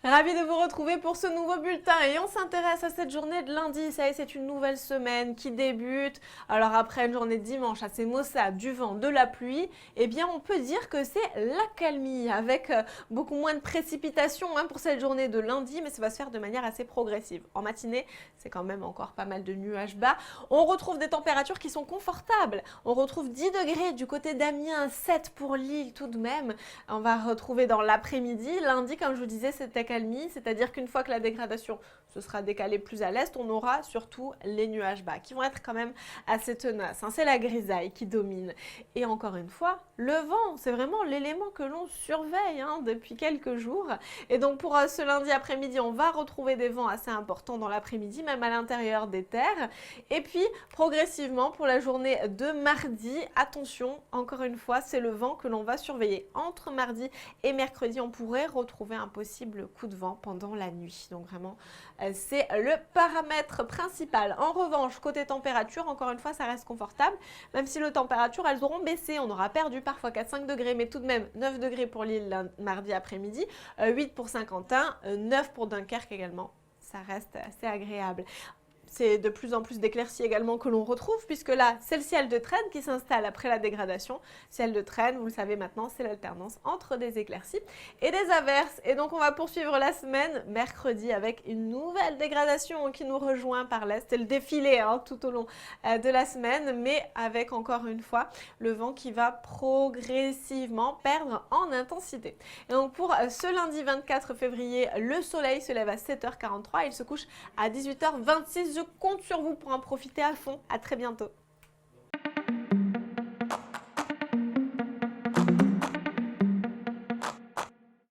Ravi de vous retrouver pour ce nouveau bulletin et on s'intéresse à cette journée de lundi. Ça y est, c'est une nouvelle semaine qui débute. Alors après une journée de dimanche assez maussade, du vent, de la pluie, eh bien on peut dire que c'est l'accalmie avec beaucoup moins de précipitations pour cette journée de lundi, mais ça va se faire de manière assez progressive. En matinée, c'est quand même encore pas mal de nuages bas. On retrouve des températures qui sont confortables. On retrouve 10 degrés du côté d'Amiens, 7 pour Lille tout de même. On va retrouver dans l'après-midi. Lundi, comme je vous disais, c'est accalmie, c'est-à-dire qu'une fois que la dégradation se sera décalée plus à l'est, on aura surtout les nuages bas qui vont être quand même assez tenaces. C'est la grisaille qui domine. Et encore une fois, le vent, c'est vraiment l'élément que l'on surveille depuis quelques jours. Et donc pour ce lundi après-midi, on va retrouver des vents assez importants dans l'après-midi, même à l'intérieur des terres. Et puis progressivement pour la journée de mardi, attention, encore une fois, c'est le vent que l'on va surveiller. Entre mardi et mercredi, on pourrait retrouver un possible coup de vent pendant la nuit. Donc vraiment, c'est le paramètre principal. En revanche, côté température, encore une fois, ça reste confortable. Même si les températures, elles auront baissé. On aura perdu parfois 4-5 degrés, mais tout de même 9 degrés pour Lille mardi après-midi, 8 pour Saint-Quentin, 9 pour Dunkerque également. Ça reste assez agréable. C'est de plus en plus d'éclaircies également que l'on retrouve, puisque là, c'est le ciel de traîne qui s'installe après la dégradation. Ciel de traîne, vous le savez maintenant, c'est l'alternance entre des éclaircies et des averses. Et donc, on va poursuivre la semaine, mercredi, avec une nouvelle dégradation qui nous rejoint par l'est. C'est le défilé tout au long de la semaine, mais avec, encore une fois, le vent qui va progressivement perdre en intensité. Et donc, pour ce lundi 24 février, le soleil se lève à 7h43 et il se couche à 18h26. Je compte sur vous pour en profiter à fond. À très bientôt.